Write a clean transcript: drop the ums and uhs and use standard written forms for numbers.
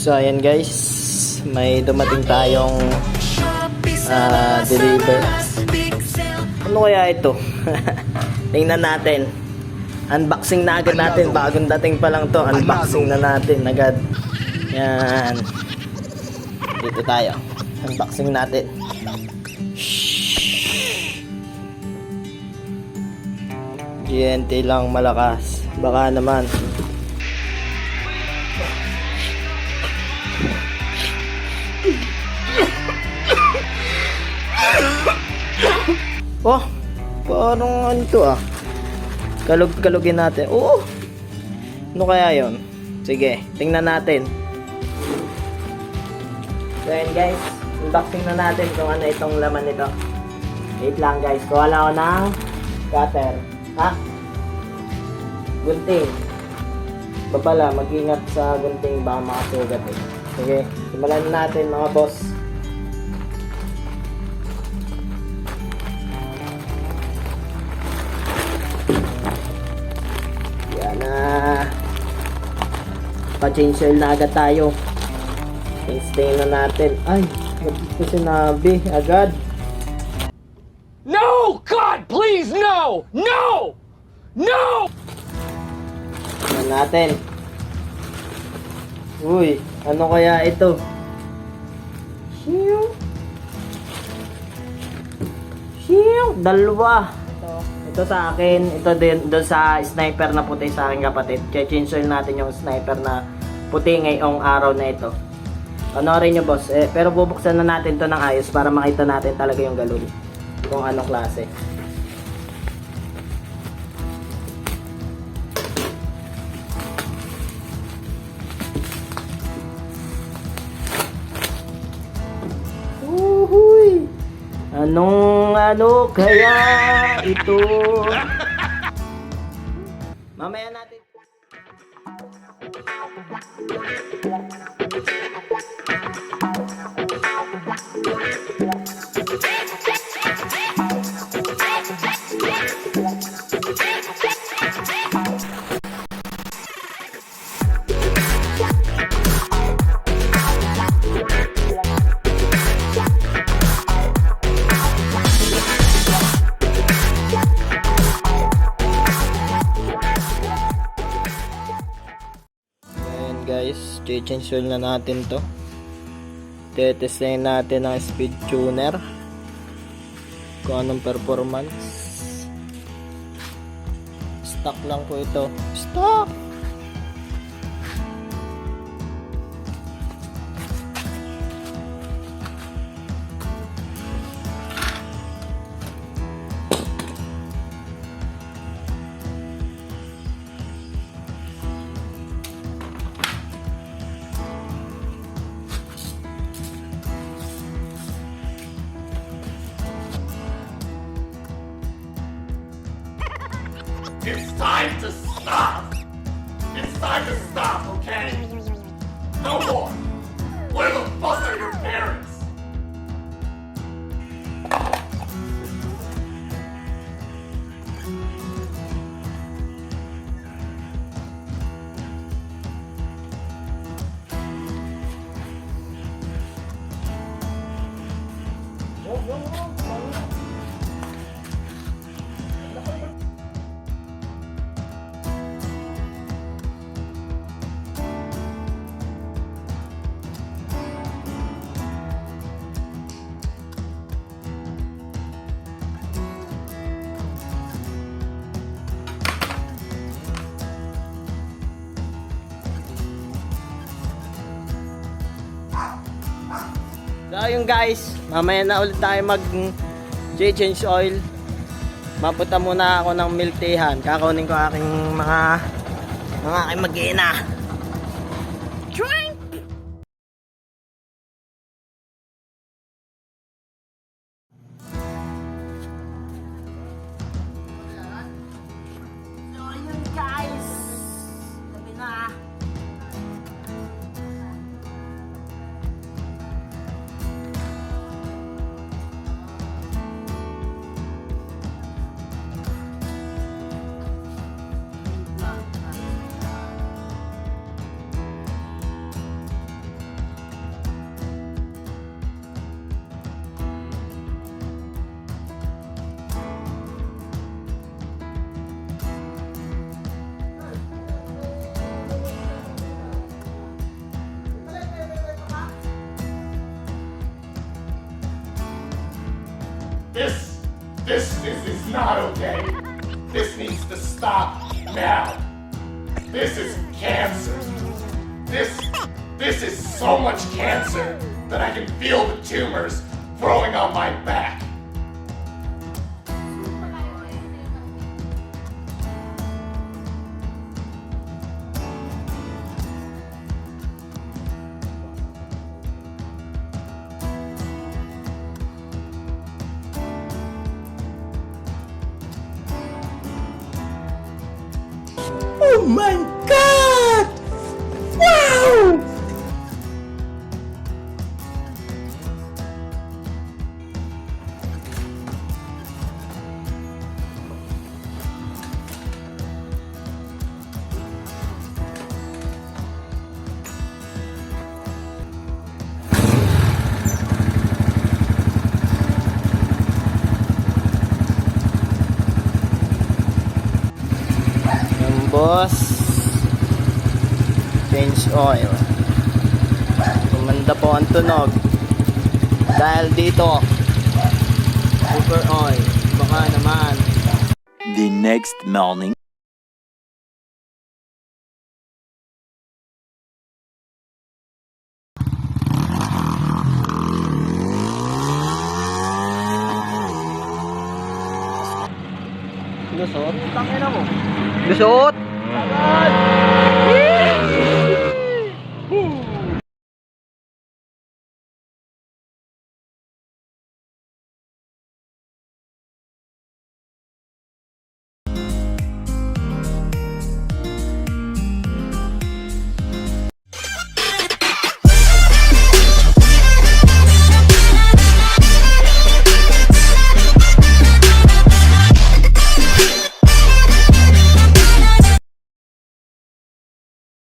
So ayan guys, may dumating tayong deliver. Ano kaya ito? Tingnan natin. Unboxing na agad natin. Bagong dating pa lang to. Unboxing na natin agad. Yan. Dito tayo. Unboxing natin. GNT lang malakas. Baka naman. Oh, parang ano to ah. Kalug-kalugin natin. Oo. Ano kaya yon? Sige, tingnan natin. So yun guys, unboxing na natin kung ano itong laman nito. Wait lang guys, kuha lang ako ng cutter. Ha? Gunting. Babala, mag-ingat sa gunting, baka makasugat eh. Sige, simulan natin mga boss. Pa-change oil na agad tayo. Stay na natin. Ay, ito sinabi agad. No! God, please, no! No! No! Tingnan natin. Uy, ano kaya ito? Shiyong! Dalawa. Ito sa akin, ito din doon sa sniper na puti sa aking kapatid. Kaya change oil natin yung sniper na puti ngayong araw na ito. Panorin nyo boss, pero bubuksan na natin to ng ayos para makita natin talaga yung galon. Kung anong klase. Uhuy! Ano kaya ito? Mamaya natin. Guys, change oil na natin to. Tetestin natin ang speed tuner kung anong performance. Stock lang po ito. Stock! It's time to stop! It's time to stop, okay? No more! Where the fuck are your parents? So ayun guys, mamaya na ulit tayo mag-change oil. Mapunta muna ako ng milk teahan. Kakakunin ko aking mga aking mag-ina. Drink! So ayun guys, sabi na. This is not okay. This needs to stop now. This is cancer. This is so much cancer that I can feel the tumors growing on my back. Oh my God! Wow! Boss, change oil. Tumanda po ang tunog dahil dito super oil. Baka naman. The next morning. Lusot? Tangina mo. Lusot!